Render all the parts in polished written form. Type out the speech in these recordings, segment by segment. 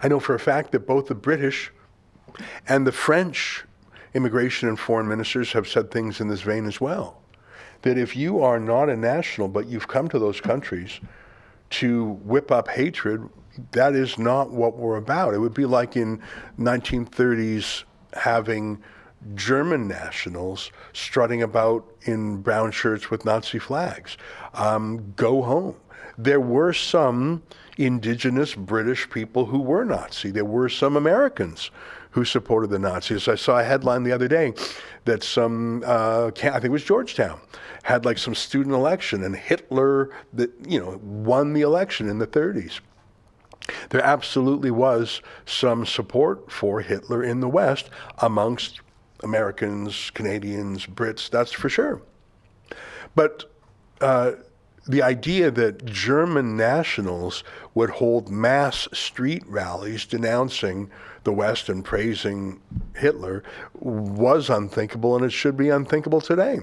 I know for a fact that both the British and the French immigration and foreign ministers have said things in this vein as well. That if you are not a national, but you've come to those countries to whip up hatred, that is not what we're about. It would be like in 1930s having German nationals strutting about in brown shirts with Nazi flags. Go home. There were some indigenous British people who were Nazi. There were some Americans who supported the Nazis. I saw a headline the other day that some, I think it was Georgetown, had like some student election, and Hitler, won the election in the 30s. There absolutely was some support for Hitler in the West amongst Americans, Canadians, Brits, that's for sure. But the idea that German nationals would hold mass street rallies denouncing the West and praising Hitler was unthinkable, and it should be unthinkable today.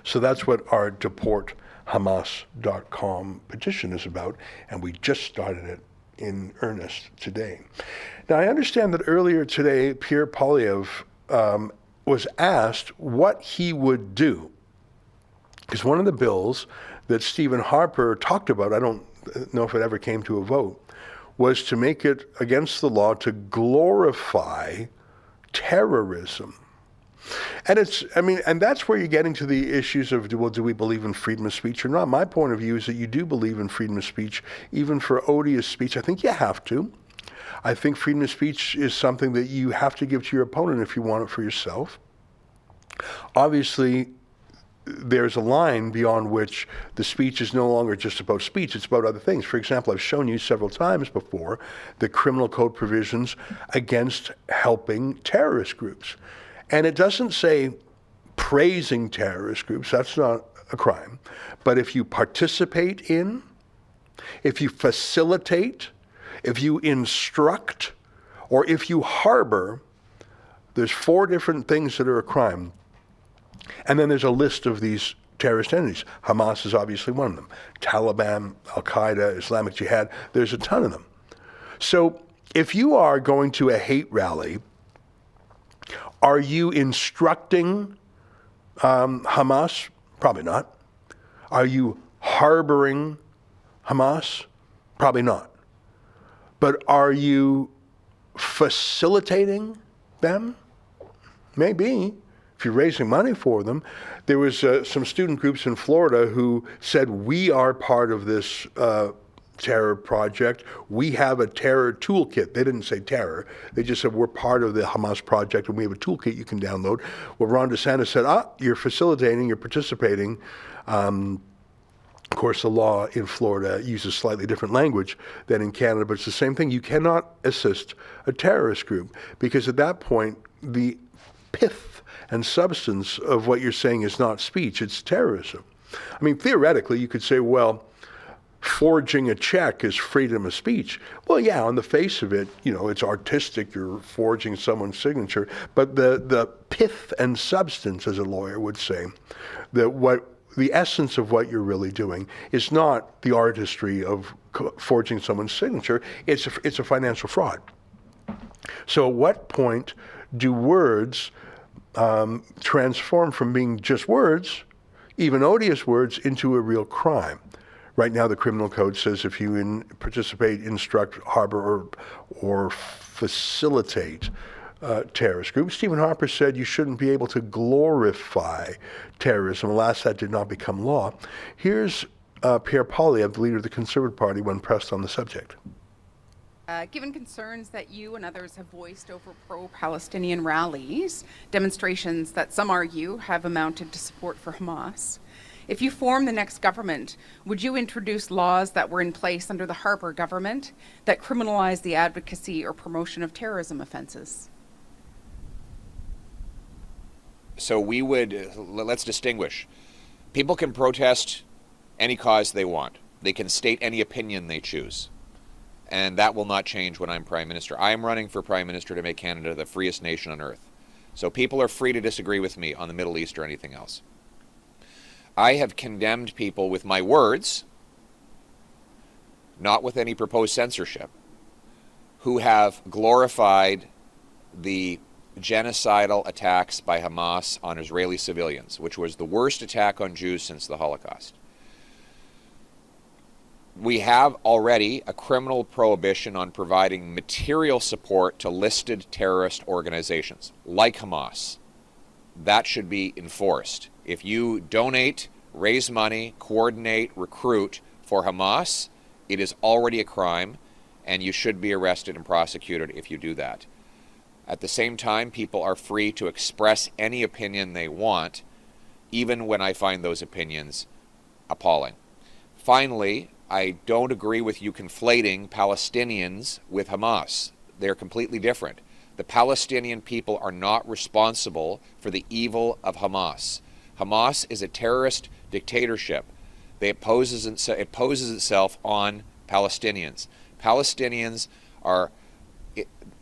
So that's what our deporthamas.com petition is about, and we just started it in earnest today. Now, I understand that earlier today, Pierre Poilievre was asked what he would do, because one of the bills that Stephen Harper talked about, I don't know if it ever came to a vote, was to make it against the law to glorify terrorism. And and that's where you're getting to the issues of, well, do we believe in freedom of speech or not? My point of view is that you do believe in freedom of speech, even for odious speech. I think you have to. I think freedom of speech is something that you have to give to your opponent if you want it for yourself. Obviously, there's a line beyond which the speech is no longer just about speech, it's about other things. For example, I've shown you several times before the criminal code provisions against helping terrorist groups. And it doesn't say praising terrorist groups, that's not a crime. But if you participate in, if you facilitate, if you instruct, or if you harbor, there's 4 different things that are a crime. And then there's a list of these terrorist entities. Hamas is obviously one of them. Taliban, Al-Qaeda, Islamic Jihad, there's a ton of them. So if you are going to a hate rally, are you instructing Hamas? Probably not. Are you harboring Hamas? Probably not. But are you facilitating them? Maybe. If you're raising money for them. There was some student groups in Florida who said, we are part of this terror project. We have a terror toolkit. They didn't say terror. They just said, we're part of the Hamas project and we have a toolkit you can download. Well, Ron DeSantis said, you're facilitating, you're participating. Of course, the law in Florida uses slightly different language than in Canada, but it's the same thing. You cannot assist a terrorist group because at that point, the pith and substance of what you're saying is not speech, it's terrorism. I mean, theoretically, you could say, well, forging a check is freedom of speech. Well, yeah, on the face of it, it's artistic, you're forging someone's signature, but the pith and substance, as a lawyer would say, that the essence of what you're really doing is not the artistry of forging someone's signature, it's a financial fraud. So at what point do words transform from being just words, even odious words, into a real crime? Right now, the criminal code says if you participate, instruct, harbor, or facilitate terrorist groups. Stephen Harper said you shouldn't be able to glorify terrorism. Alas, that did not become law. Here's Pierre Poilievre, the leader of the Conservative Party, when pressed on the subject. Given concerns that you and others have voiced over pro-Palestinian rallies, demonstrations that some argue have amounted to support for Hamas, if you form the next government, would you introduce laws that were in place under the Harper government that criminalize the advocacy or promotion of terrorism offenses? So let's distinguish. People can protest any cause they want. They can state any opinion they choose. And that will not change when I'm Prime Minister. I am running for Prime Minister to make Canada the freest nation on earth. So people are free to disagree with me on the Middle East or anything else. I have condemned people with my words, not with any proposed censorship, who have glorified the genocidal attacks by Hamas on Israeli civilians, which was the worst attack on Jews since the Holocaust. We have already a criminal prohibition on providing material support to listed terrorist organizations like Hamas. That should be enforced. If you donate, raise money, coordinate, recruit for Hamas, it is already a crime, and you should be arrested and prosecuted if you do that. At the same time, people are free to express any opinion they want, even when I find those opinions appalling. Finally, I don't agree with you conflating Palestinians with Hamas. They're completely different. The Palestinian people are not responsible for the evil of Hamas. Hamas is a terrorist dictatorship. It poses itself on Palestinians.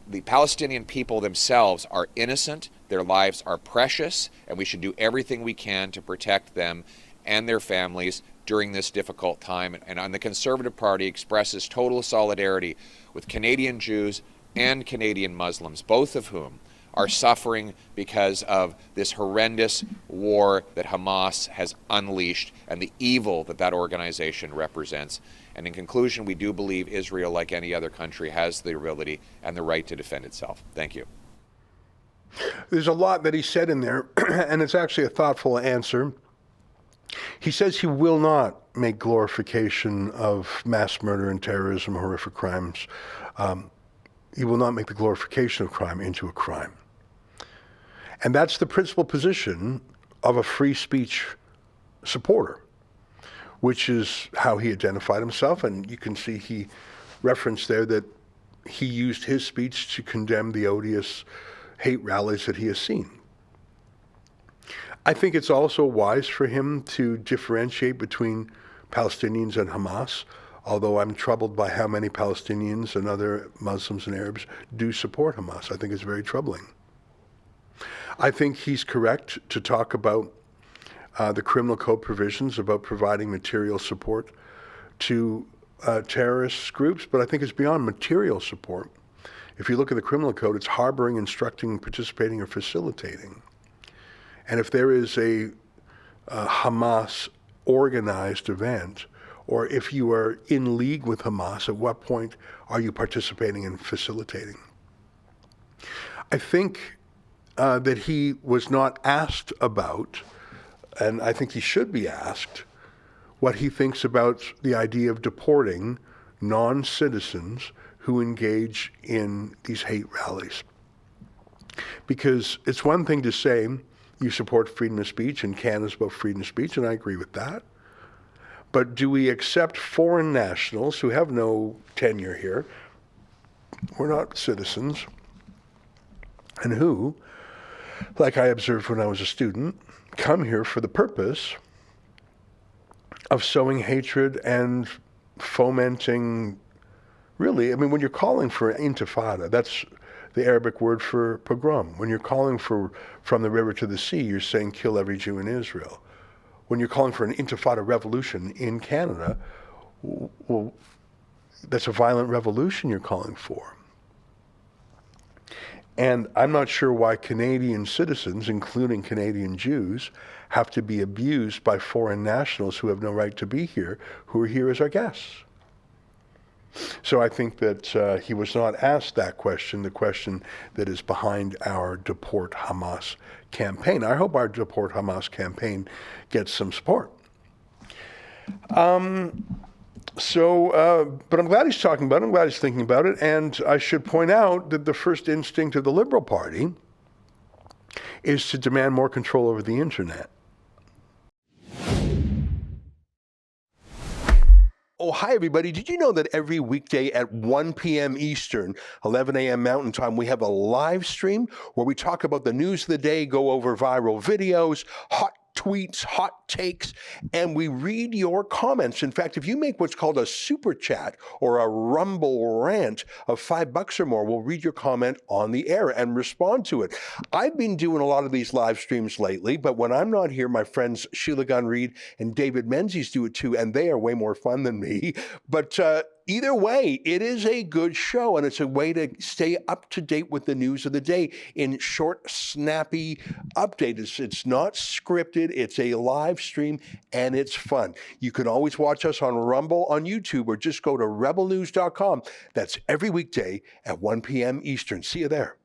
The Palestinian people themselves are innocent, their lives are precious, and we should do everything we can to protect them and their families during this difficult time. And the Conservative Party expresses total solidarity with Canadian Jews and Canadian Muslims, both of whom are suffering because of this horrendous war that Hamas has unleashed and the evil that that organization represents. And in conclusion, we do believe Israel, like any other country, has the ability and the right to defend itself. Thank you. There's a lot that he said in there, and it's actually a thoughtful answer. He says he will not make glorification of mass murder and terrorism, horrific crimes. He will not make the glorification of crime into a crime. And that's the principal position of a free speech supporter, which is how he identified himself. And you can see he referenced there that he used his speech to condemn the odious hate rallies that he has seen. I think it's also wise for him to differentiate between Palestinians and Hamas, although I'm troubled by how many Palestinians and other Muslims and Arabs do support Hamas. I think it's very troubling. I think he's correct to talk about the criminal code provisions about providing material support to terrorist groups, but I think it's beyond material support. If you look at the criminal code, it's harboring, instructing, participating, or facilitating. And if there is a Hamas organized event, or if you are in league with Hamas, at what point are you participating and facilitating? I think that he was not asked about, and I think he should be asked, what he thinks about the idea of deporting non-citizens who engage in these hate rallies. Because it's one thing to say you support freedom of speech, and Canada's about freedom of speech, and I agree with that. But do we accept foreign nationals who have no tenure here, we're not citizens, and who, like I observed when I was a student, come here for the purpose of sowing hatred and fomenting, really, I mean, when you're calling for an intifada, that's the Arabic word for pogrom. When you're calling for from the river to the sea, you're saying kill every Jew in Israel. When you're calling for an intifada revolution in Canada, well, that's a violent revolution you're calling for. And I'm not sure why Canadian citizens, including Canadian Jews, have to be abused by foreign nationals who have no right to be here, who are here as our guests. So I think that he was not asked that question, the question that is behind our Deport Hamas campaign. I hope our Deport Hamas campaign gets some support. But I'm glad he's talking about it. I'm glad he's thinking about it. And I should point out that the first instinct of the Liberal Party is to demand more control over the internet. Oh, hi, everybody. Did you know that every weekday at 1 p.m. Eastern, 11 a.m. Mountain Time, we have a live stream where we talk about the news of the day, go over viral videos, hot tweets, hot takes, and we read your comments. In fact, if you make what's called a super chat or a rumble rant of $5 or more, we'll read your comment on the air and respond to it. I've been doing a lot of these live streams lately, but when I'm not here, my friends Sheila Gunn Reid and David Menzies do it too, and they are way more fun than me. But either way, it is a good show, and it's a way to stay up to date with the news of the day in short, snappy updates. It's not scripted. It's a live stream, and it's fun. You can always watch us on Rumble, on YouTube, or just go to rebelnews.com. That's every weekday at 1 p.m. Eastern. See you there.